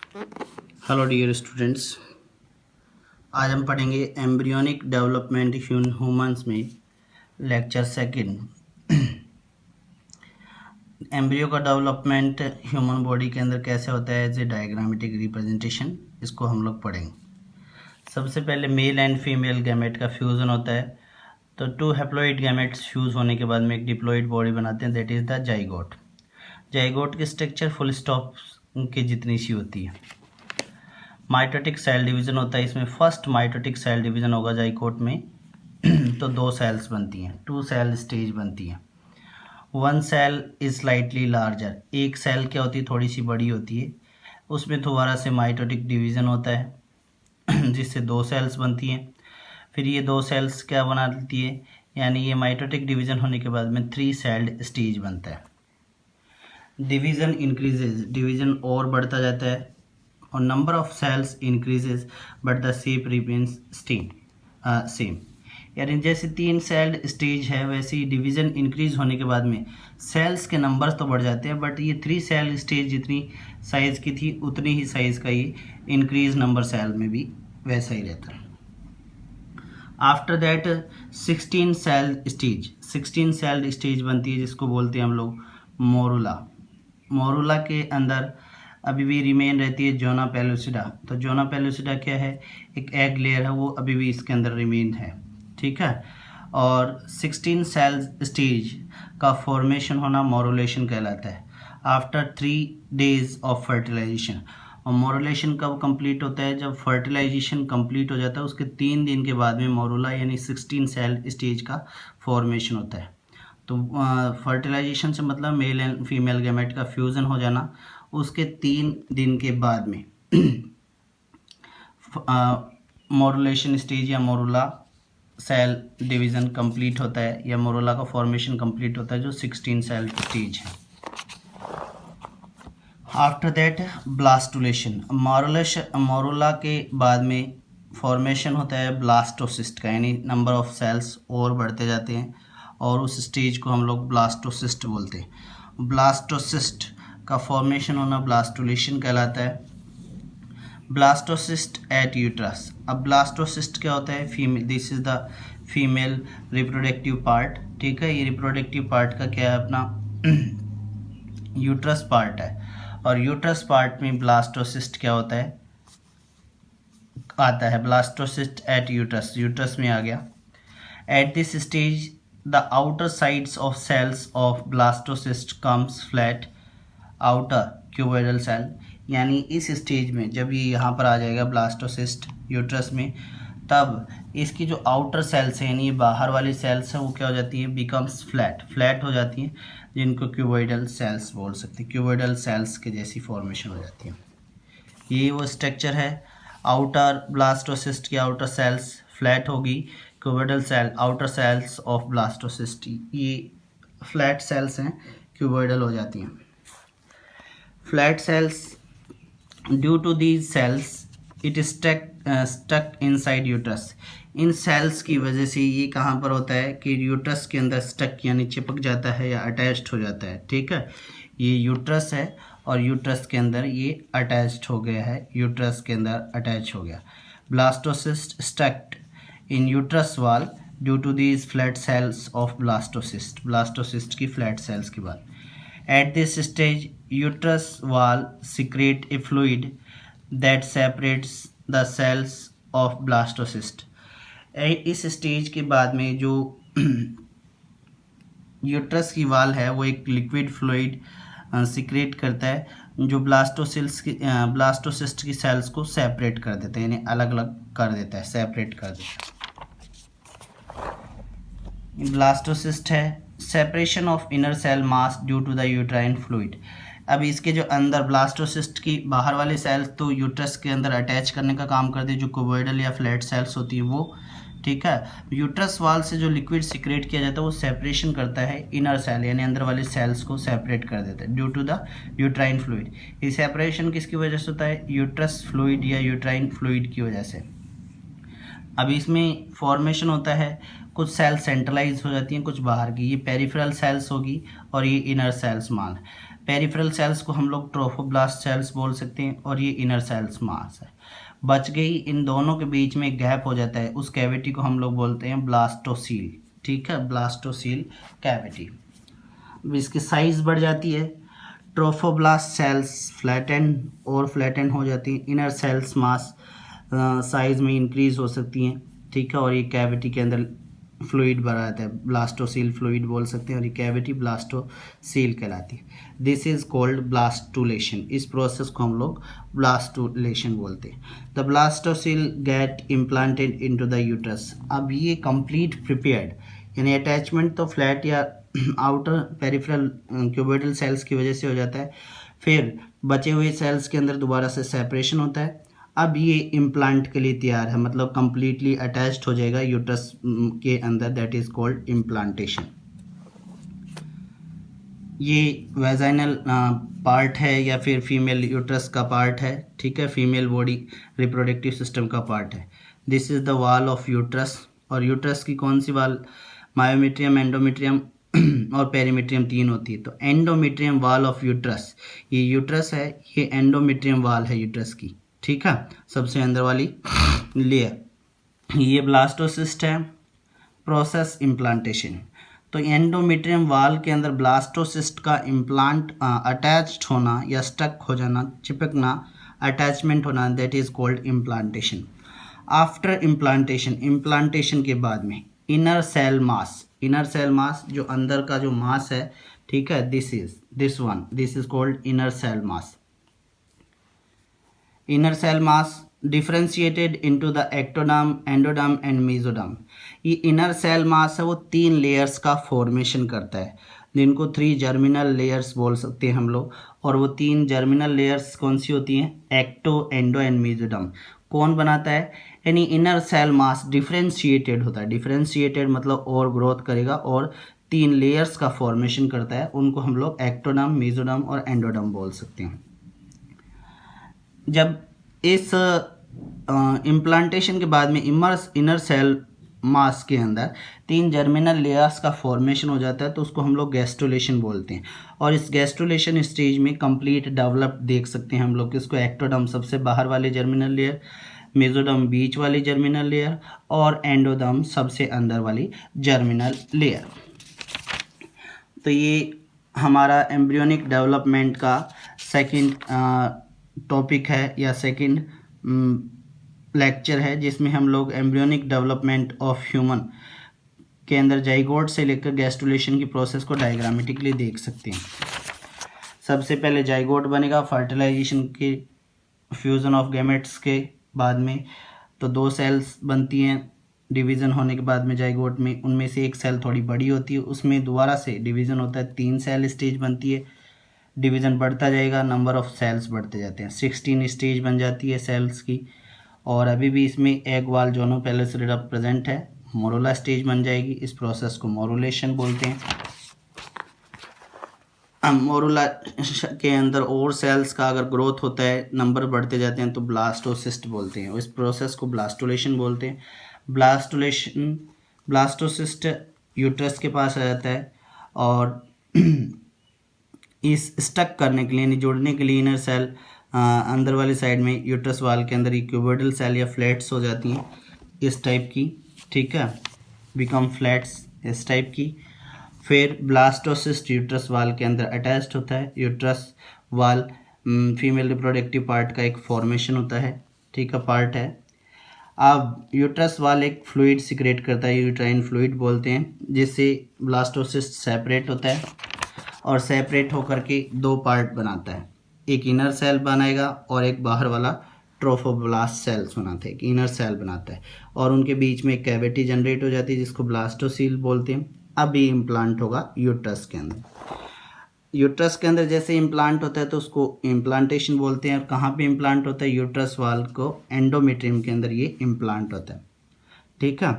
Hello dear students, आज हम पढ़ेंगे एम्ब्रियोनिक डेवलपमेंट ह्यूमंस में लेक्चर सेकंड। एम्ब्रियो का डेवलपमेंट ह्यूमन बॉडी के अंदर कैसे होता है एज ए डायग्रामेटिक रिप्रेजेंटेशन, इसको हम लोग पढ़ेंगे। सबसे पहले मेल एंड फीमेल गैमेट का फ्यूज़न होता है। तो टू हैप्लॉइड गैमेट्स फ्यूज़ होने के बाद में एक डिप्लॉइड बॉडी बनाते हैं, that is the zygote. Zygote की स्ट्रक्चर फुल स्टॉप के जितनी सी होती है। माइटोटिक सेल डिवीज़न होता है, इसमें फर्स्ट माइटोटिक सेल डिवीज़न होगा जाइगोट में। तो 2 सेल्स बनती हैं, 2 सेल स्टेज बनती हैं। 1 सेल इज स्लाइटली लार्जर, एक सेल क्या होती है, थोड़ी सी बड़ी होती है। उसमें दोबारा से माइटोटिक डिवीज़न होता है जिससे 2 सेल्स बनती हैं। फिर ये 2 सेल्स क्या बना लेती है, यानी ये माइटोटिक डिवीज़न होने के बाद में 3 सेल्ड स्टेज बनता है। डिवीज़न इंक्रीजेज, डिवीज़न और बढ़ता जाता है और number of cells increases but the shape remains same. यानी जैसे 3 सेल्ड स्टेज है वैसे ही डिवीज़न इंक्रीज होने के बाद में सेल्स के नंबर तो बढ़ जाते हैं, बट ये 3 सेल स्टेज जितनी साइज़ की थी उतनी ही साइज़ का ये इंक्रीज नंबर सेल में भी वैसा ही रहता है। आफ्टर दैट 16 सेल्ड स्टेज बनती है जिसको बोलते हैं हम लोग मोरुला। मोरुला के अंदर अभी भी रिमेन रहती है जोना पेलुसिडा। तो जोना पेलुसिडा क्या है, एक एग लेयर है, वो अभी भी इसके अंदर रिमेन है, ठीक है। और 16 सेल स्टेज का फॉर्मेशन होना मोरुलेशन कहलाता है। आफ्टर 3 डेज ऑफ फर्टिलाइजेशन, और मोरुलेशन कब कंप्लीट होता है, जब फर्टिलाइजेशन कंप्लीट हो जाता है उसके 3 दिन के बाद में मोरुला यानी 16 सेल स्टेज का फॉर्मेशन होता है। तो फर्टिलाइजेशन से मतलब मेल एंड फीमेल गैमेट का फ्यूज़न हो जाना, उसके 3 दिन के बाद में मोरुलेशन स्टेज या मोरुला सेल डिवीज़न कंप्लीट होता है, या मोरुला का फॉर्मेशन कंप्लीट होता है जो 16 सेल स्टेज है। आफ्टर दैट ब्लास्टुलेशन, मोरुला के बाद में फॉर्मेशन होता है ब्लास्टोसिस्ट का, यानी नंबर ऑफ सेल्स और बढ़ते जाते हैं और उस स्टेज को हम लोग ब्लास्टोसिस्ट बोलते हैं। ब्लास्टोसिस्ट का फॉर्मेशन होना ब्लास्टुलेशन कहलाता है। ब्लास्टोसिस्ट एट यूट्रस, अब ब्लास्टोसिस्ट क्या होता है, female, this is the female reproductive part, ठीक है। ये रिप्रोडक्टिव पार्ट का क्या है अपना यूट्रस पार्ट है, और यूट्रस पार्ट में ब्लास्टोसिस्ट क्या होता है, आता है ब्लास्टोसिस्ट एट यूट्रस, यूट्रस में आ गया। At this stage the outer sides of cells of blastocyst comes flat outer cuboidal cell, यानी इस स्टेज में जब ये यहाँ पर आ जाएगा ब्लास्टोसिस्ट यूट्रस में, तब इसकी जो आउटर सेल्स हैं यानी बाहर वाली सेल्स हैं वो क्या हो जाती है, बिकम्स फ्लैट हो जाती हैं, जिनको क्यूबोइडल सेल्स बोल सकते हैं। क्यूबोइडल सेल्स के जैसी फॉर्मेशन हो जाती है। ये वो स्ट्रक्चर है, आउटर ब्लास्टोसिस्ट की आउटर सेल्स फ्लैट होगी, cuboidal cell outer cells of blastocyst ये फ्लैट सेल्स हैं, क्यूबोइडल हो जाती हैं। Flat cells, due to these cells it stuck inside uterus, इन सेल्स की वजह से ये कहाँ पर होता है कि यूट्रस के अंदर स्टक यानी चिपक जाता है या अटैच्ड हो जाता है, ठीक है। ये यूट्रस है और यूट्रस के अंदर ये अटैच्ड हो गया है, यूट्रस के अंदर अटैच हो गया। Blastocyst stucked in uterus wall due to these flat cells of blastocyst, blastocyst की फ्लैट सेल्स के बाद। At this stage uterus wall secrete a fluid that separates the cells of blastocyst। इस stage के बाद में जो यूट्रस की वाल है वो एक लिक्विड फ्लूइड सिक्रेट करता है जो ब्लास्टोसिस्ट की सेल्स को सेपरेट कर देता है, यानी अलग अलग कर देता है, सेपरेट कर देता है। ब्लास्टोसिस्ट है, separation of inner cell mass due to the uterine fluid. अब इसके जो अंदर ब्लास्टोसिस्ट की बाहर वाली सेल्स तो यूट्रस के अंदर अटैच करने का काम करती है, जो क्यूबोइडल या फ्लैट सेल्स होती है वो, ठीक है। यूट्रस वाल से जो लिक्विड सिक्रेट किया जाता है वो सेपरेशन करता है इनर सेल यानी अंदर वाली सेल्स को सेपरेट कर देता है due to the uterine fluid. ये सेपरेशन किसकी वजह से होता है, यूट्रस फ्लूइड या यूट्राइन फ्लूइड की वजह से। अब इसमें फॉर्मेशन होता है, कुछ सेल्स सेंट्रलाइज हो जाती हैं, कुछ बाहर की, ये पेरिफेरल सेल्स होगी और ये इनर सेल्स माल। पेरिफेरल सेल्स को हम लोग ट्रोफोब्लास्ट सेल्स बोल सकते हैं और ये इनर सेल्स मास है। बच गई, इन दोनों के बीच में गैप हो जाता है, उस कैविटी को हम लोग बोलते हैं ब्लास्टोसील। ठीक है, ब्लास्टोसील कैविटी। इसकी साइज बढ़ जाती है, ट्रोफोब्लास्ट सेल्स फ्लैटन हो जाती हैं, इनर सेल्स मास साइज में इंक्रीज हो सकती हैं। ठीक है, और ये कैविटी के अंदर फ्लूइड भरा रहता है, ब्लास्टोसील फ्लूइड बोल सकते हैं, और ये कैविटी ब्लास्टोसील कहलाती है। This is called blastulation. इस प्रोसेस को हम लोग ब्लास्टुलेशन बोलते हैं। The blastocoel get implanted into the uterus. अब ये कंप्लीट प्रिपेयर्ड, यानी अटैचमेंट तो फ्लैट या आउटर पेरिफेरल क्यूबोइडल सेल्स की वजह से हो जाता है, फिर बचे हुए सेल्स के अंदर दोबारा से सेपरेशन होता है। अब ये इम्प्लांट के लिए तैयार है, मतलब कंप्लीटली अटैच्ड हो जाएगा यूट्रस के अंदर, दैट इज कॉल्ड इम्प्लांटेशन। ये वेजाइनल पार्ट है या फिर फीमेल यूट्रस का पार्ट है। ठीक है, फीमेल बॉडी रिप्रोडक्टिव सिस्टम का पार्ट है। This is the wall of uterus. और यूट्रस की कौन सी वॉल? मायोमेट्रियम, एंडोमेट्रियम और पेरीमेट्रियम तीन होती है। तो एंडोमेट्रियम वॉल ऑफ यूट्रस, ये यूट्रस है, ये एंडोमेट्रियम वॉल है यूट्रस की। ठीक है, सबसे अंदर वाली लेयर। ये ब्लास्टोसिस्ट है। Process implantation. तो एंडोमेट्रियम वॉल के अंदर ब्लास्टोसिस्ट का इम्प्लांट अटैच्ड होना या स्टक हो जाना, चिपकना, अटैचमेंट होना, that is called implantation. After implantation के बाद में इनर सेल मास जो अंदर का जो मास है, ठीक है, this is called inner cell mass. Inner cell mass differentiated into the ectoderm, endoderm and mesoderm. ये इनर सेल मास है, वो 3 लेयर्स का फॉर्मेशन करता है, जिनको 3 जर्मिनल लेयर्स बोल सकते हैं हम लोग। और वो 3 जर्मिनल लेयर्स कौन सी होती हैं? Ecto, endo and mesoderm. कौन बनाता है? यानी इनर सेल मास डिफ्रेंशिएटेड होता है। डिफ्रेंशिएटेड मतलब और ग्रोथ करेगा और 3 लेयर्स का फॉर्मेशन करता है, उनको हम लोग एक्टोडर्म, मेसोडर्म और एंडोडर्म बोल सकते हैं। जब इस इम्प्लांटेशन के बाद में इनर सेल मास के अंदर 3 जर्मिनल लेयर्स का फॉर्मेशन हो जाता है, तो उसको हम लोग गैस्ट्रुलेशन बोलते हैं। और इस गैस्ट्रुलेशन स्टेज में कंप्लीट डेवलप देख सकते हैं हम लोग, इसको एक्टोडर्म सबसे बाहर वाले जर्मिनल लेयर, मेसोडर्म बीच वाली जर्मिनल लेयर और एंडोडर्म सबसे अंदर वाली जर्मिनल लेयर। तो ये हमारा एम्ब्रियोनिक डेवलपमेंट का सेकंड टॉपिक है या सेकंड लेक्चर है, जिसमें हम लोग एम्ब्रियोनिक डेवलपमेंट ऑफ ह्यूमन के अंदर जाइगोट से लेकर गैस्ट्रुलेशन की प्रोसेस को डायग्रामेटिकली देख सकते हैं। सबसे पहले जाइगोट बनेगा फर्टिलाइजेशन के फ्यूज़न ऑफ गैमेट्स के बाद में, तो 2 सेल्स बनती हैं डिवीज़न होने के बाद में जाइगोट में। उनमें से एक सेल थोड़ी बड़ी होती है, उसमें दोबारा से डिवीज़न होता है, 3 सेल स्टेज बनती है। डिवीज़न बढ़ता जाएगा, नंबर ऑफ सेल्स बढ़ते जाते हैं, 16 स्टेज बन जाती है सेल्स की। और अभी भी इसमें एग वाल जोनो पेलिसरिडा प्रेजेंट है, मोरुला स्टेज बन जाएगी। इस प्रोसेस को मोरुलेशन बोलते हैं। मोरुला के अंदर और सेल्स का अगर ग्रोथ होता है, नंबर बढ़ते जाते हैं, तो ब्लास्टोसिस्ट बोलते हैं। इस प्रोसेस को ब्लास्टुलेशन बोलते हैं। ब्लास्टोसिस्ट यूट्रस के पास आ जाता है और इस स्टक करने के लिए, यानी जोड़ने के लिए, इनर सेल अंदर वाली साइड में यूट्रस वाल के अंदर क्यूबोइडल सेल या फ्लैट्स हो जाती हैं इस टाइप की। ठीक है, बिकम फ्लैट्स इस टाइप की। फिर ब्लास्टोसिस्ट यूट्रस वाल के अंदर अटैच्ड होता है। यूट्रस वाल फीमेल रिप्रोडक्टिव पार्ट का एक फॉर्मेशन होता है, ठीक है, पार्ट है। अब यूट्रस वाल एक फ्लूइड सिक्रेट करता है, यूट्राइन फ्लूइड बोलते हैं, जिससे ब्लास्टोसिस्ट सेपरेट होता है और सेपरेट होकर के 2 पार्ट बनाता है। एक इनर सेल बनाएगा और एक बाहर वाला ट्रोफोब्लास्ट सेल्स बनाते हैं, एक इनर सेल बनाता है, और उनके बीच में एक कैविटी जनरेट हो जाती है जिसको ब्लास्टोसील बोलते हैं। अब ये इम्प्लांट होगा यूट्रस के अंदर। यूट्रस के अंदर जैसे इम्प्लांट होता है तो उसको इम्प्लांटेशन बोलते हैं। और कहाँ पे इम्प्लांट होता है? यूट्रस वाल को एंडोमेट्रियम के अंदर ये इम्प्लांट होता है। ठीक है,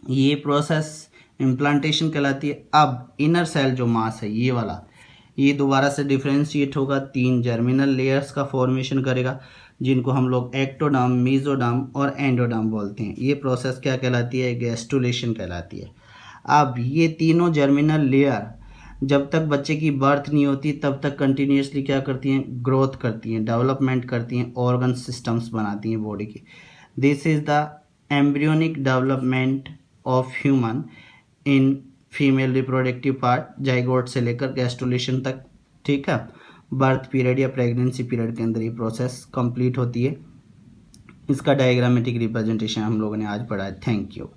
ये प्रोसेस इम्प्लांटेशन कहलाती है। अब इनर सेल जो मास है ये वाला, ये दोबारा से डिफ्रेंशिएट होगा, 3 जर्मिनल लेयर्स का फॉर्मेशन करेगा, जिनको हम लोग एक्टोडर्म, मेसोडर्म और एंडोडर्म बोलते हैं। ये प्रोसेस क्या कहलाती है? गैस्ट्रुलेशन कहलाती है। अब ये तीनों जर्मिनल लेयर जब तक बच्चे की बर्थ नहीं होती तब तक कंटिन्यूसली क्या करती हैं, ग्रोथ करती हैं, डेवलपमेंट करती हैं, ऑर्गन सिस्टम्स बनाती हैं बॉडी के। This is the embryonic development of human in female reproductive part, zygote से लेकर गैस्ट्रुलेशन तक। ठीक है, बर्थ पीरियड या प्रेगनेंसी पीरियड के अंदर ये प्रोसेस कंप्लीट होती है। इसका डायग्रामेटिक रिप्रेजेंटेशन हम लोगों ने आज पढ़ा है। Thank you.